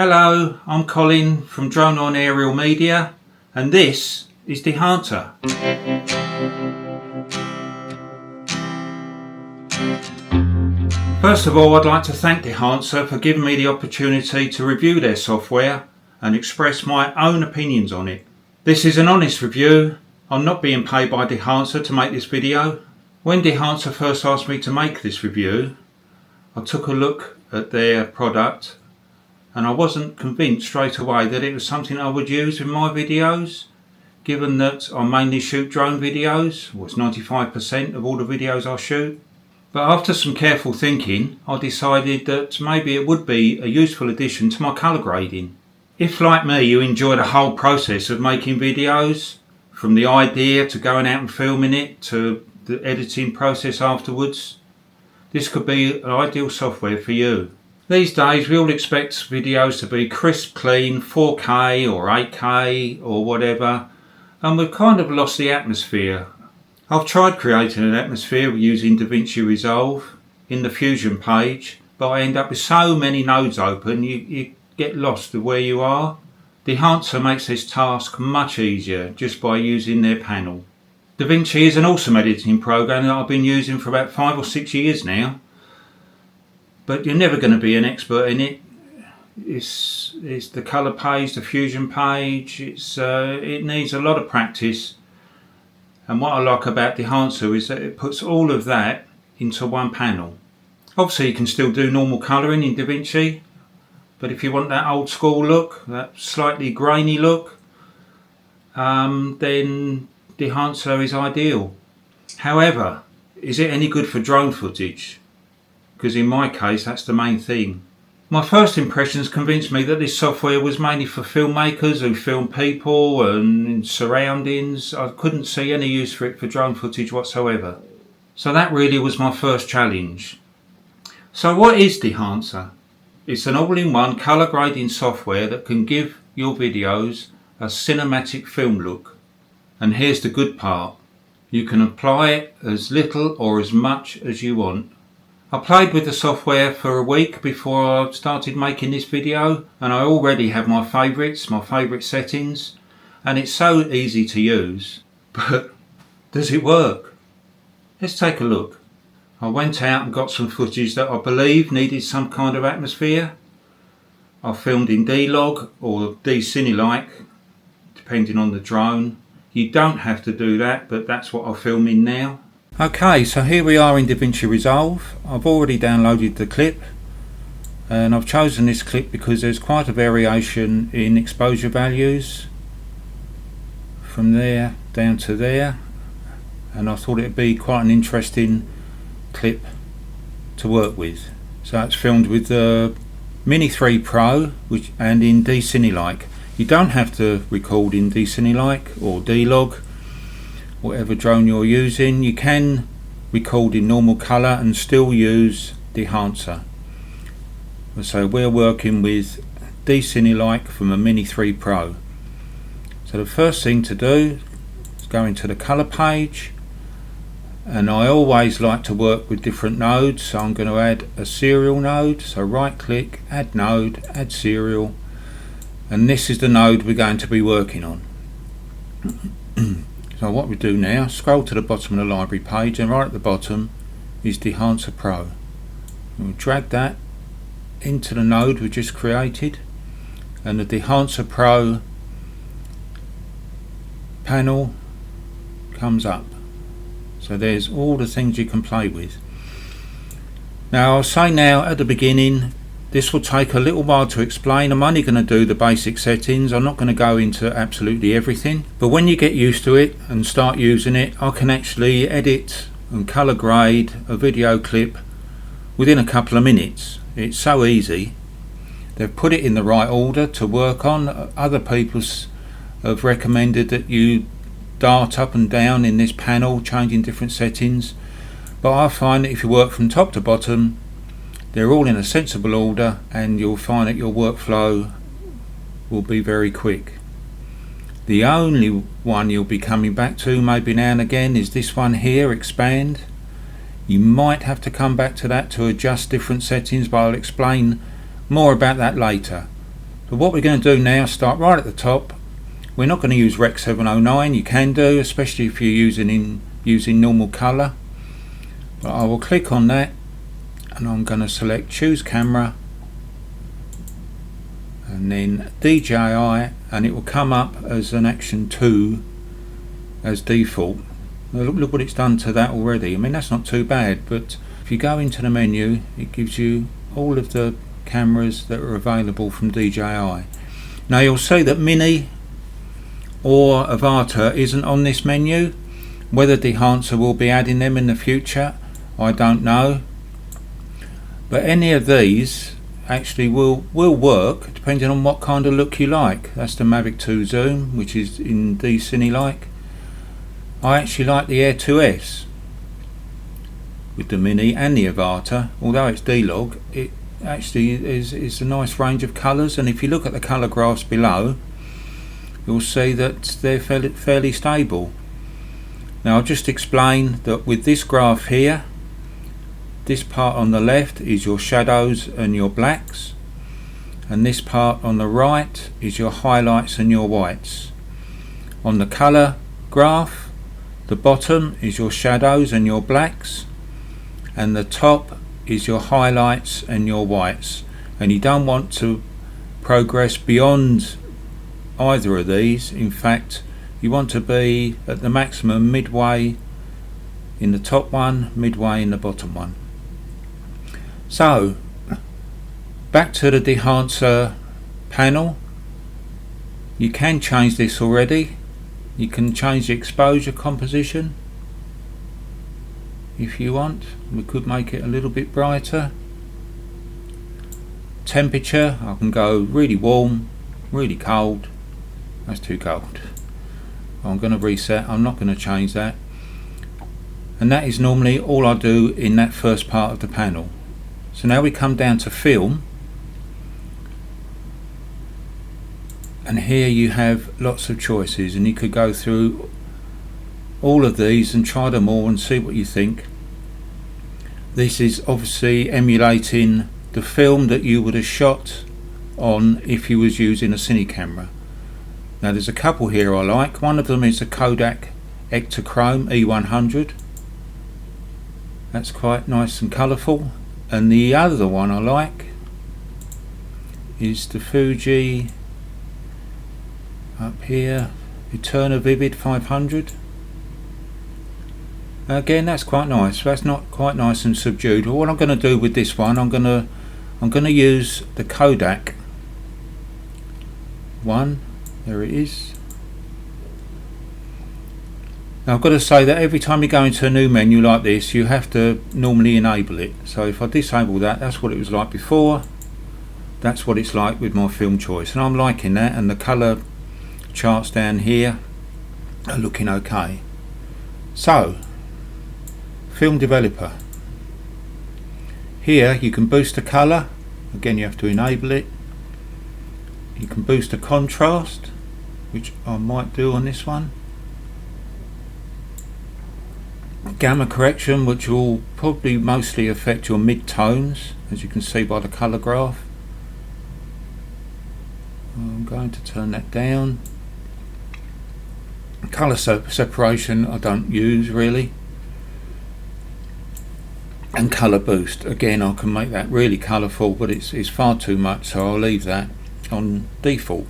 Hello, I'm Colin from Drone on Aerial Media, and this is Dehancer. First of all, I'd like to thank Dehancer for giving me the opportunity to review their software and express my own opinions on it. This is an honest review. I'm not being paid by Dehancer to make this video. When Dehancer first asked me to make this review, I took a look at their product and I wasn't convinced straight away that it was something I would use in my videos, given that I mainly shoot drone videos. Well, it's 95% of all the videos I shoot. But after some careful thinking, I decided that maybe it would be a useful addition to my colour grading. If, like me, you enjoy the whole process of making videos, from the idea to going out and filming it to the editing process afterwards, this could be an ideal software for you. These days we all expect videos to be crisp, clean, 4K or 8K or whatever, and we've kind of lost the atmosphere. I've tried creating an atmosphere using Davinci Resolve in the Fusion page, but I end up with so many nodes open you get lost of where you are. Dehancer makes this task much easier just by using their panel. Davinci is an awesome editing program that I've been using for about 5 or 6 years now. But you're never going to be an expert in it. It's the colour page, the Fusion page. It needs a lot of practice. And what I like about Dehancer is that it puts all of that into one panel. Obviously you can still do normal colouring in Davinci, but if you want that old school look, that slightly grainy look, then Dehancer is ideal. However, is it any good for drone footage? Because in my case that's the main thing. My first impressions convinced me that this software was mainly for filmmakers who film people and surroundings. I couldn't see any use for it for drone footage whatsoever. So that really was my first challenge. So what is Dehancer? It's an all-in-one colour grading software that can give your videos a cinematic film look. And here's the good part. You can apply it as little or as much as you want. I played with the software for a week before I started making this video, and I already have my favourite settings, and it's so easy to use. But does it work? Let's take a look. I went out and got some footage that I believe needed some kind of atmosphere. I filmed in D-Log or D-Cine, depending on the drone. You don't have to do that, but that's what I film in now. Okay, so here we are in Davinci Resolve. I've already downloaded the clip, and I've chosen this clip because there's quite a variation in exposure values from there down to there, and I thought it'd be quite an interesting clip to work with. So it's filmed with the Mini 3 Pro and in D-Cine. You don't have to record in D-Cine or D-Log, whatever drone you're using. You can record in normal colour and still use Dehancer. So we're working with D-Cine from a Mini 3 Pro. So the first thing to do is go into the colour page, and I always like to work with different nodes, so I'm going to add a serial node. So right click, add node, add serial, and this is the node we're going to be working on. So what we do now, scroll to the bottom of the library page, and right at the bottom is Dehancer Pro. We'll drag that into the node we just created, and the Dehancer Pro panel comes up. So there's all the things you can play with. Now I'll say now at the beginning, this will take a little while to explain. I'm only going to do the basic settings. I'm not going to go into absolutely everything. But when you get used to it and start using it, I can actually edit and colour grade a video clip within a couple of minutes. It's so easy. They've put it in the right order to work on. Other people have recommended that you dart up and down in this panel, changing different settings. But I find that if you work from top to bottom, they're all in a sensible order, and you'll find that your workflow will be very quick. The only one you'll be coming back to maybe now and again is this one here, expand. You might have to come back to that to adjust different settings, but I'll explain more about that later. But what we're going to do now, start right at the top. We're not going to use Rec 709. You can do, especially if you're using normal colour. But I will click on that, and I'm going to select choose camera, and then DJI, and it will come up as an Action 2 as default. Look what it's done to that already. I mean, that's not too bad, but if you go into the menu, it gives you all of the cameras that are available from DJI. Now you'll see that Mini or Avata isn't on this menu. Whether Dehancer will be adding them in the future, I don't know. But any of these actually will work depending on what kind of look you like. That's the Mavic 2 zoom, which is in Cine like. I actually like the Air 2S with the Mini and the Avata. Although it's D-Log, it actually is a nice range of colours, and if you look at the colour graphs below, you'll see that they're fairly stable. Now I'll just explain that with this graph here, this part on the left is your shadows and your blacks, and this part on the right is your highlights and your whites. On the colour graph, the bottom is your shadows and your blacks, and the top is your highlights and your whites. And you don't want to progress beyond either of these. In fact, you want to be at the maximum midway in the top one, midway in the bottom one. So back to the Dehancer panel. You can change this already. You can change the exposure composition if you want. We could make it a little bit brighter. Temperature, I can go really warm, really cold. That's too cold. I'm going to reset. I'm not going to change that. And that is normally all I do in that first part of the panel. So now we come down to film, and here you have lots of choices, and you could go through all of these and try them all and see what you think. This is obviously emulating the film that you would have shot on if you was using a Cine camera. Now there's a couple here I like. One of them is a Kodak Ektachrome E100. That's quite nice and colourful. And the other one I like is the Fuji up here, Eterna Vivid 500. Again, that's quite nice. That's not quite nice and subdued. But what I'm going to do with this one, I'm going to use the Kodak one. There it is. Now I've got to say that every time you go into a new menu like this, you have to normally enable it. So if I disable that, that's what it was like before. That's what it's like with my film choice, and I'm liking that. And the colour charts down here are looking okay. So film developer, here you can boost the colour. Again, you have to enable it. You can boost the contrast, which I might do on this one. Gamma correction, which will probably mostly affect your mid-tones, as you can see by the colour graph. I'm going to turn that down. Colour separation I don't use really. And colour boost, again I can make that really colourful, but it's far too much, so I'll leave that on default.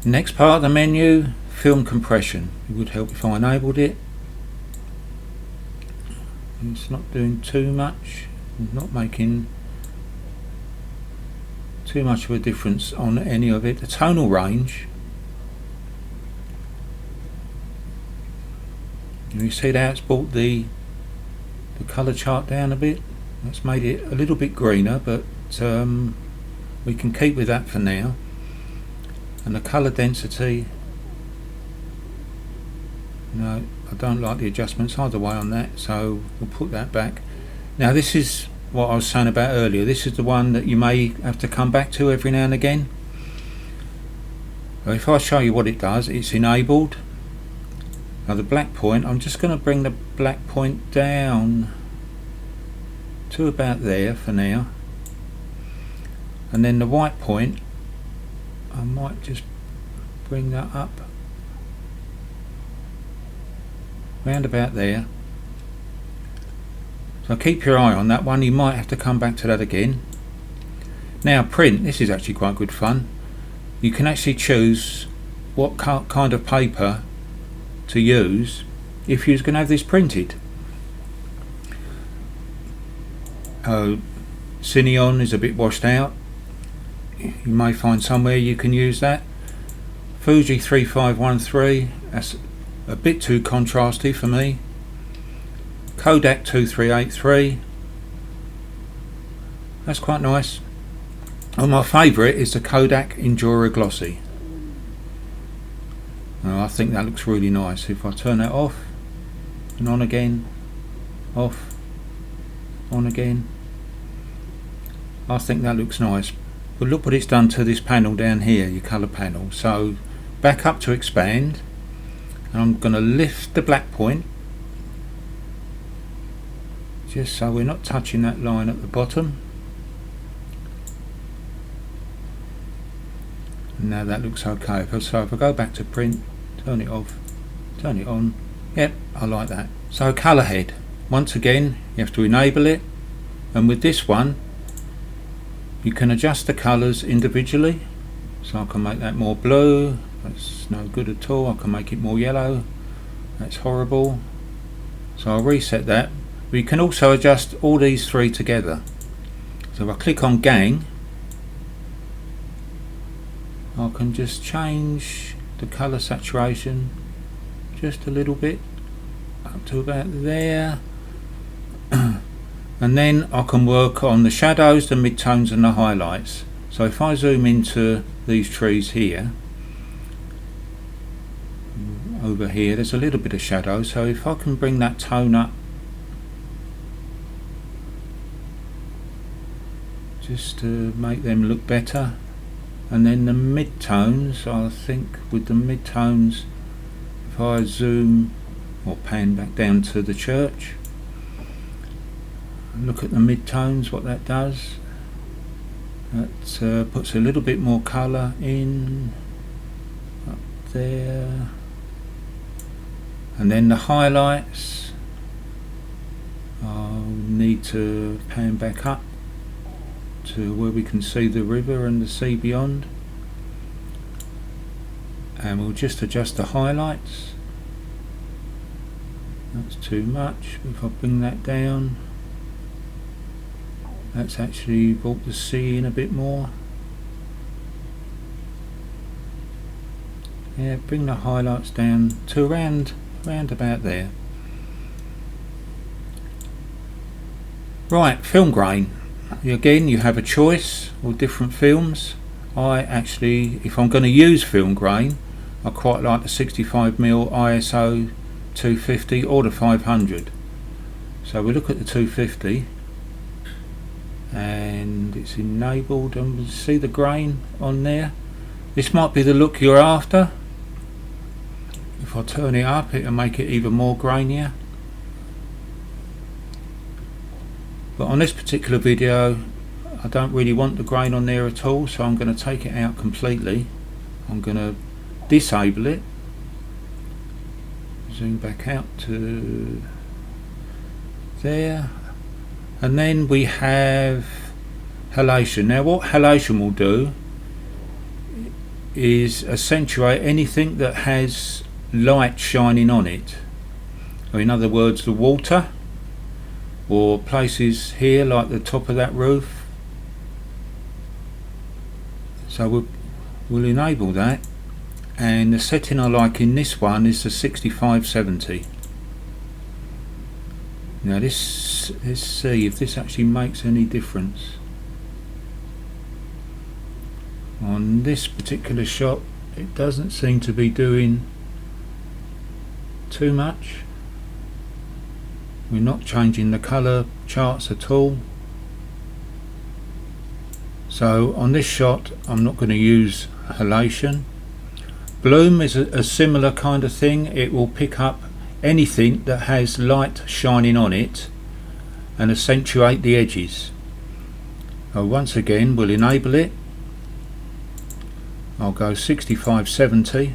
Next part of the menu, film compression. It would help if I enabled it. It's not doing too much, not making too much of a difference on any of it. The tonal range, you see how it's brought the colour chart down a bit. That's made it a little bit greener, but we can keep with that for now. And the colour density, no, I don't like the adjustments either way on that, so we'll put that back. Now this is what I was saying about earlier. This is the one that you may have to come back to every now and again. If I show you what it does, it's enabled. Now the black point, I'm just going to bring the black point down to about there for now. and then the white point, I might just bring that up round about there. So keep your eye on that one, you might have to come back to that again. Now print, this is actually quite good fun. You can actually choose what kind of paper to use if you're going to have this printed. Cine is a bit washed out. You may find somewhere you can use that. Fuji 3513, that's a bit too contrasty for me. Kodak 2383, that's quite nice. And my favourite is the Kodak Endura Glossy. Now, I think that looks really nice. If I turn that off and on again, off, on again, I think that looks nice. But look what it's done to this panel down here, your colour panel. So back up to expand, and I'm going to lift the black point just so we're not touching that line at the bottom. Now that looks okay. So if I go back to print, turn it off, turn it on, yep, I like that. So colour head, once again you have to enable it, and with this one you can adjust the colours individually. So I can make that more blue, that's no good at all. I can make it more yellow, that's horrible. So I'll reset that. But you can also adjust all these three together. So if I click on gang, I can just change the colour saturation just a little bit up to about there. And then I can work on the shadows, the midtones and the highlights. So if I zoom into these trees here, over here there's a little bit of shadow, so if I can bring that tone up just to make them look better. And then the mid-tones, I think with the mid-tones, if I zoom or pan back down to the church, look at the mid-tones, what that does. That puts a little bit more colour in up there. And then the highlights, I'll need to pan back up to where we can see the river and the sea beyond, and we'll just adjust the highlights. That's too much. If I bring that down, that's actually brought the sea in a bit more. Yeah, bring the highlights down to around about there. Right, film grain. Again, you have a choice of different films. I actually, if I'm going to use film grain, I quite like the 65mm ISO 250 or the 500. So we look at the 250 and it's enabled, and we see the grain on there. This might be the look you're after. If I turn it up, it'll make it even more grainier. But on this particular video I don't really want the grain on there at all, so I'm going to take it out completely. I'm going to disable it, zoom back out to there, and then we have halation. Now what halation will do is accentuate anything that has light shining on it, or in other words the water, or places here like the top of that roof. So we'll enable that, and the setting I like in this one is the 6570. Now let's see if this actually makes any difference. On this particular shot it doesn't seem to be doing too much. We're not changing the colour charts at all. So on this shot I'm not going to use halation. Bloom is a similar kind of thing. It will pick up anything that has light shining on it and accentuate the edges. So once again we'll enable it. I'll go 65-70,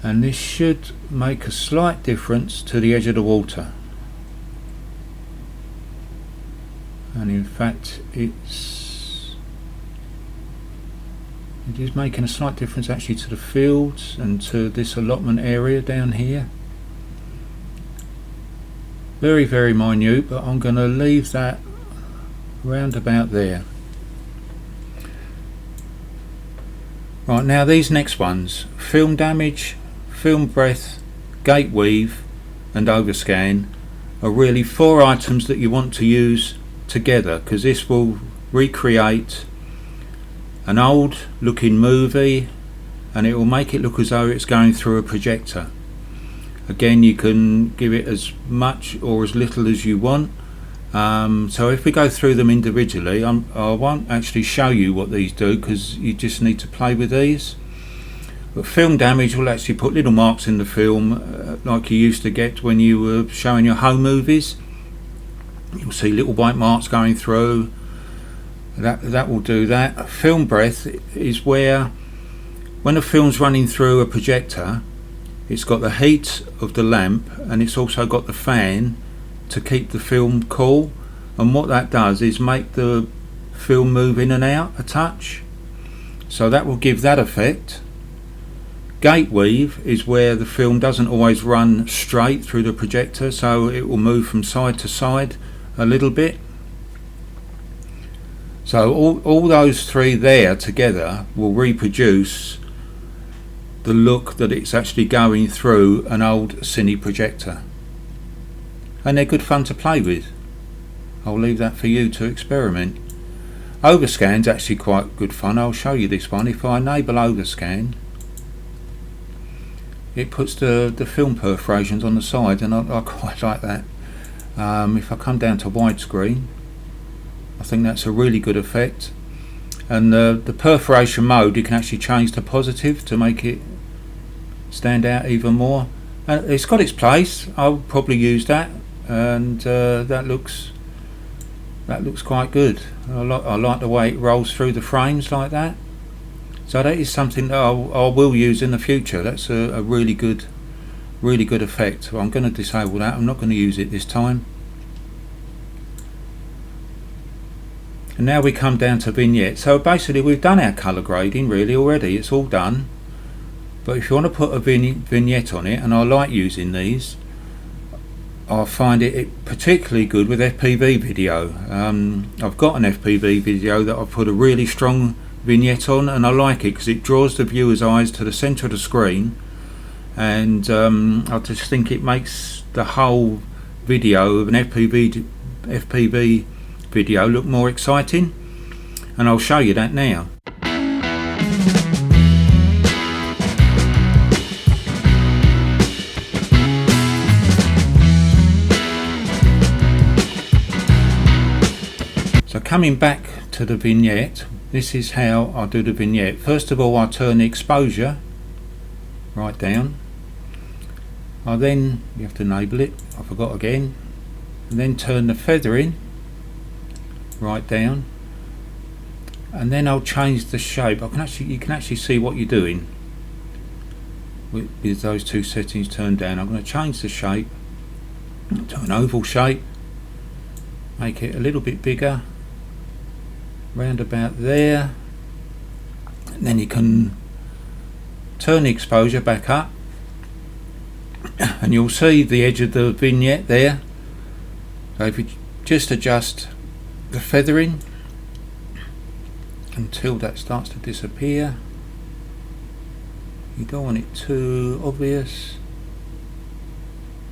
and this should make a slight difference to the edge of the water, and in fact it is making a slight difference actually to the fields and to this allotment area down here. Very, very minute, but I'm going to leave that round about there. Right, now these next ones, film damage, film breath, gate weave and overscan, are really 4 items that you want to use together, because this will recreate an old looking movie and it will make it look as though it's going through a projector. Again, you can give it as much or as little as you want. So if we go through them individually, I won't actually show you what these do because you just need to play with these. But film damage will actually put little marks in the film like you used to get when you were showing your home movies. You'll see little white marks going through. That will do that. Film breath is where when a film's running through a projector, it's got the heat of the lamp and it's also got the fan to keep the film cool, and what that does is make the film move in and out a touch, so that will give that effect. Gate weave is where the film doesn't always run straight through the projector, so it will move from side to side a little bit. So all those 3 there together will reproduce the look that it's actually going through an old Cine projector, and they're good fun to play with. I'll leave that for you to experiment. Overscan's actually quite good fun. I'll show you this one. If I enable overscan, it puts the film perforations on the side, and I quite like that. If I come down to widescreen, I think that's a really good effect. And the perforation mode, you can actually change to positive to make it stand out even more. It's got its place. I'll probably use that, and that looks quite good. I like the way it rolls through the frames like that. So that is something that I will use in the future. That's a really good effect. So I'm going to disable that. I'm not going to use it this time. And now we come down to vignette. So basically we've done our colour grading really already. It's all done. But if you want to put a vignette on it, and I like using these, I find it particularly good with FPV video. I've got an FPV video that I've put a really strong vignette on, and I like it because it draws the viewer's eyes to the centre of the screen, and I just think it makes the whole video of an FPV video look more exciting, and I'll show you that now. So coming back to the vignette, this is how I do the vignette. First of all, I turn the exposure right down. You have to enable it, I forgot again, and then turn the feathering right down, and then I'll change the shape. You can actually see what you're doing with those 2 settings turned down. I'm going to change the shape to an oval shape, make it a little bit bigger, round about there, and then you can turn the exposure back up, and you'll see the edge of the vignette there. So if you just adjust the feathering until that starts to disappear, you don't want it too obvious,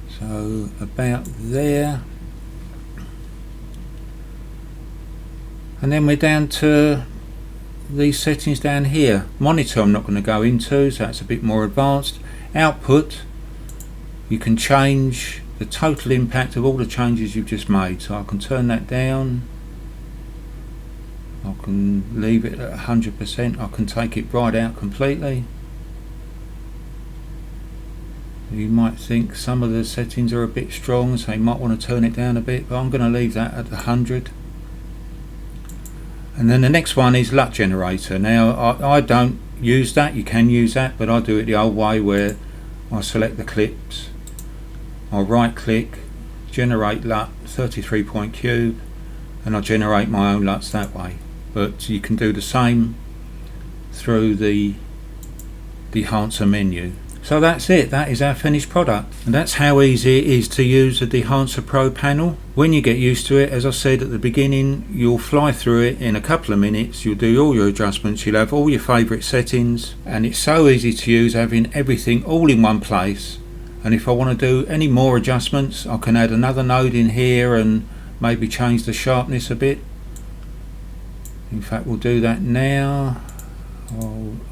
so about there, and then we're down to these settings down here. Monitor I'm not going to go into, so that's a bit more advanced. Output, you can change the total impact of all the changes you've just made, so I can turn that down, I can leave it at 100%, I can take it right out completely. You might think some of the settings are a bit strong, so you might want to turn it down a bit, but I'm going to leave that at 100. And then the next one is LUT generator. Now I don't use that, you can use that, but I do it the old way where I select the clips, I right click, generate LUT 33 point cube, and I generate my own LUTs that way. But you can do the same through the Dehancer menu. So that's it, that is our finished product, and that's how easy it is to use the Dehancer Pro panel. When you get used to it, as I said at the beginning, you'll fly through it in a couple of minutes. You'll do all your adjustments, you'll have all your favourite settings, and it's so easy to use, having everything all in one place. And if I want to do any more adjustments, I can add another node in here and maybe change the sharpness a bit. In fact, we'll do that now.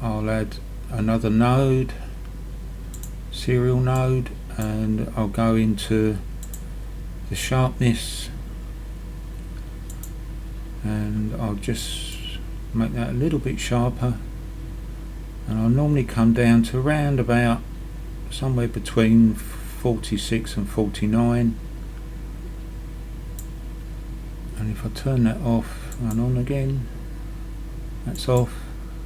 I'll add another node, serial node, and I'll go into the sharpness, and I'll just make that a little bit sharper, and I'll normally come down to around about somewhere between 46 and 49, and if I turn that off and on again, that's off,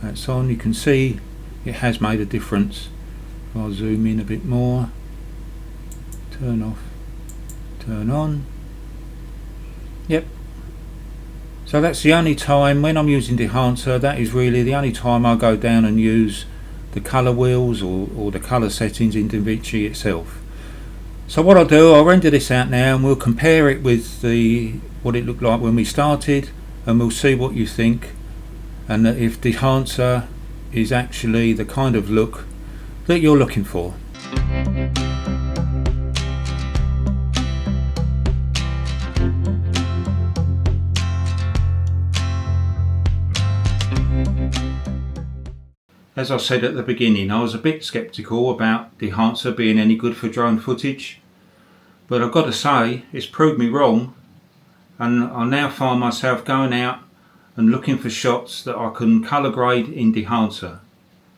that's on, you can see it has made a difference. I'll zoom in a bit more, turn off, turn on. Yep. So that's the only time when I'm using Dehancer, that is really the only time I go down and use the colour wheels or the colour settings in Davinci itself. So what I'll do, I'll render this out now and we'll compare it with what it looked like when we started, and we'll see what you think, and if Dehancer is actually the kind of look that you're looking for. As I said at the beginning, I was a bit skeptical about Dehancer being any good for drone footage, but I've got to say it's proved me wrong, and I now find myself going out and looking for shots that I can colour grade in Dehancer.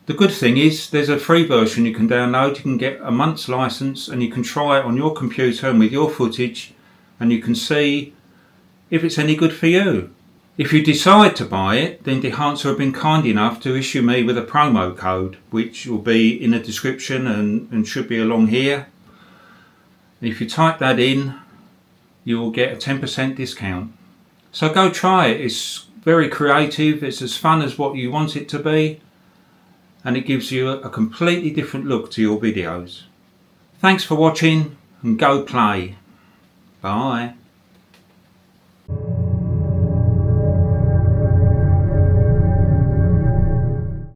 The good thing is there's a free version you can download. You can get a month's license and you can try it on your computer and with your footage, and you can see if it's any good for you. If you decide to buy it, then Dehancer have been kind enough to issue me with a promo code, which will be in the description and should be along here. If you type that in, you will get a 10% discount. So go try it. It's very creative, it's as fun as what you want it to be, and it gives you a completely different look to your videos. Thanks for watching, and go play. Bye.